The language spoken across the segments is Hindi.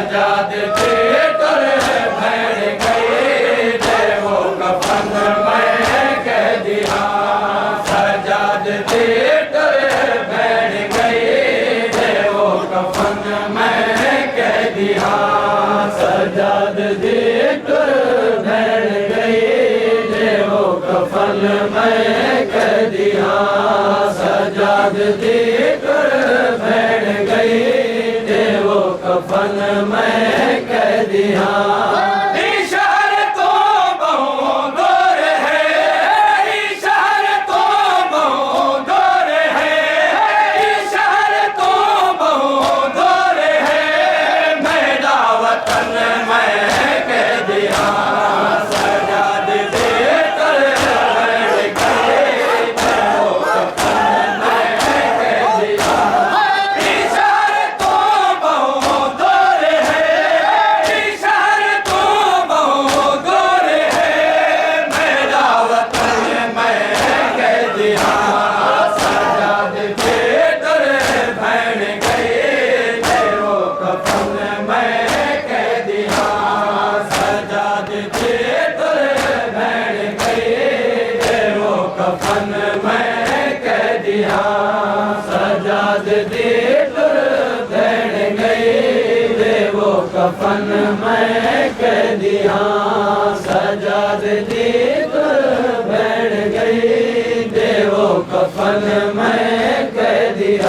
सजाद थे तुर भैण गए देवो कफन मैं कह दिया सजाद थे तुर भैण गए देवो कफन मैं कह दिया सजाद थे तुर भैण गए देवो कफन मैं कह दिया सजाद थे तुर भैण गए देवो कफन मैं कह दिया शहर तो बहु दूर है शहर तो बहु दूर है शहर तो बहु दूर है मेरा वतन मैं कह दिया सजाद दे कर गए देवो कफन मैं कह दिया शहर तो बहु दूर है शहर तो बहु दूर है मेरा वतन मैं कह दिया सजाद दे कर भैण गए देवो कफन मैं कह दिया सजाद दे कर भैण गए देवो कफन मैं कह दिया सजाद दे कर भैण गए देवो कफन मैं कह दिया सजाद दे कर भैण गए देवो कफन मैं कह दिया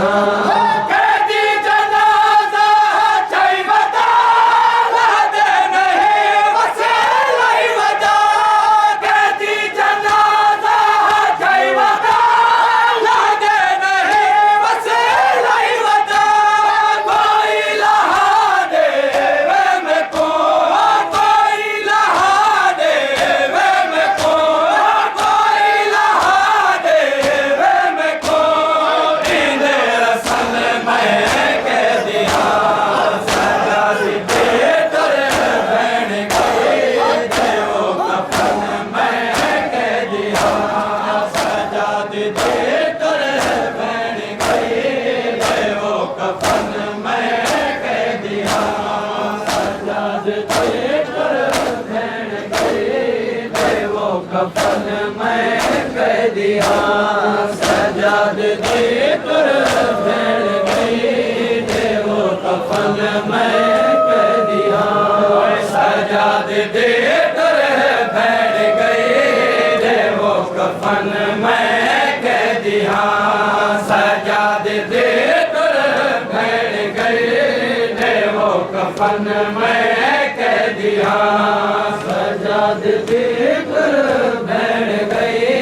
कफन मैं कह दिया सजाद दे कर भैण गए देवो कफन मैं कह दिया सजाद दे कर भैण गए देवो कफन मैं कह दिया सजाद दे कर भैण गए देवो कफन मैं कह दिया सजाद दे कर भैण गए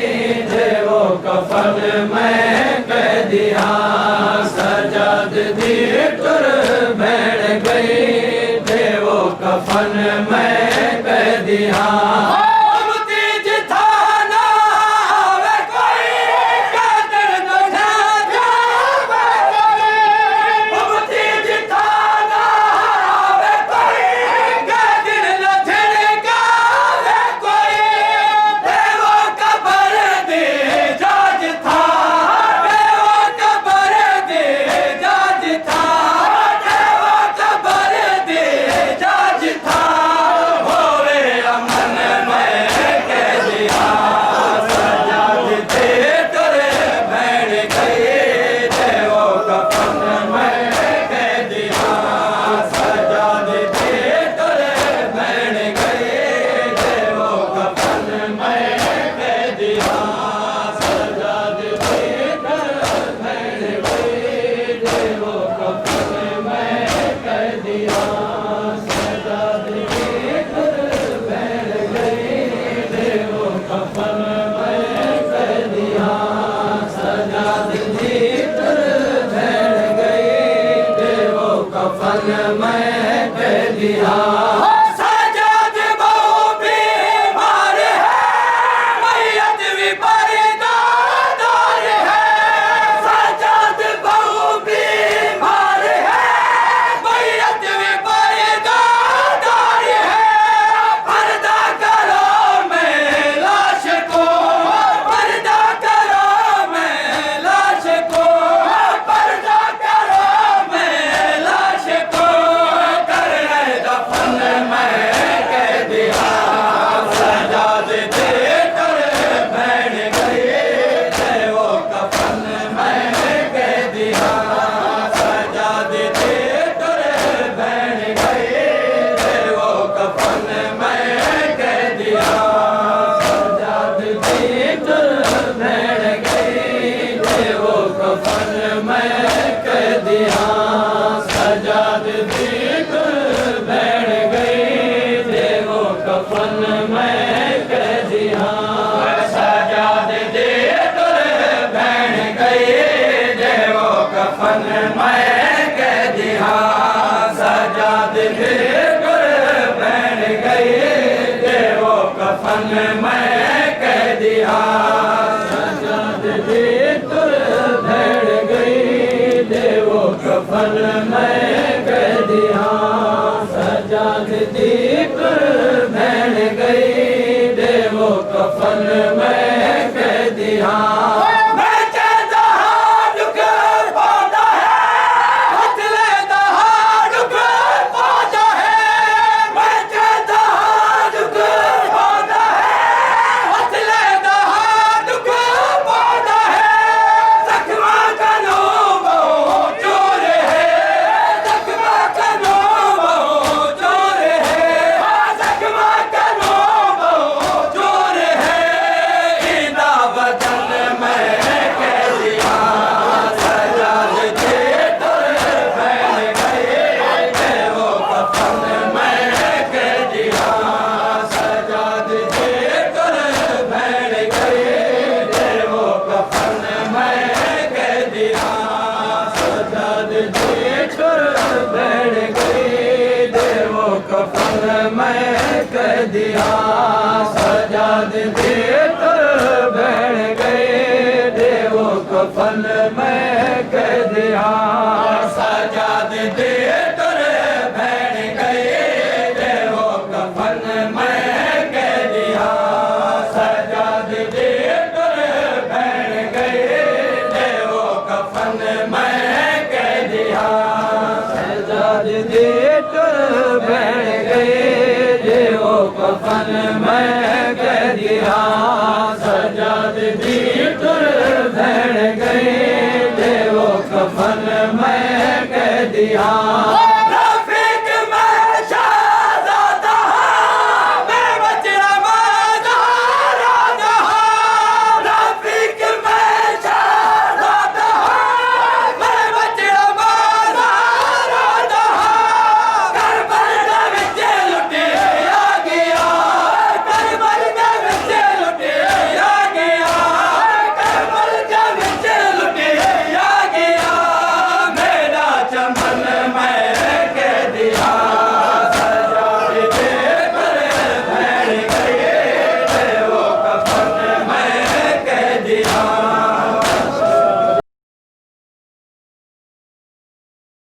देवो कफन मैं कह दिया सजाद दे कर भैण गए देवो कफन मैं कह दिया मैं कह दिया सजाद बहु बीमार है मैयत भी परदार है सजाद बहु बीमार है मैयत भी परदार है पर्दा करो मैं लाश को पर्दा करो मैं लाश को पर्दा करो मैं लाश को कर दिया सजाद दी बैठ गई देवो कफन में कह दिया सजाद दी बैठ गई देवो कफन में कह दिया सजाद दी बैठ गई देवो कफन में कह दिया सजाद दी बैठ गई देवो कफन में कह दिया सजाद दी बैठ गई देवो कफन में कह दिया कफन में कह दिया सजाद दी बैठ गए देवो कफन में कह दिया सजाद दी बैठ गए देवो कफन में कह दिया सजाद दी बैठ गए देवो कफन में कह दिया सजाद दी बैठ गए देवो कफन में कह दिया सजाद दी बैठ गए देवो कफन में कह दिया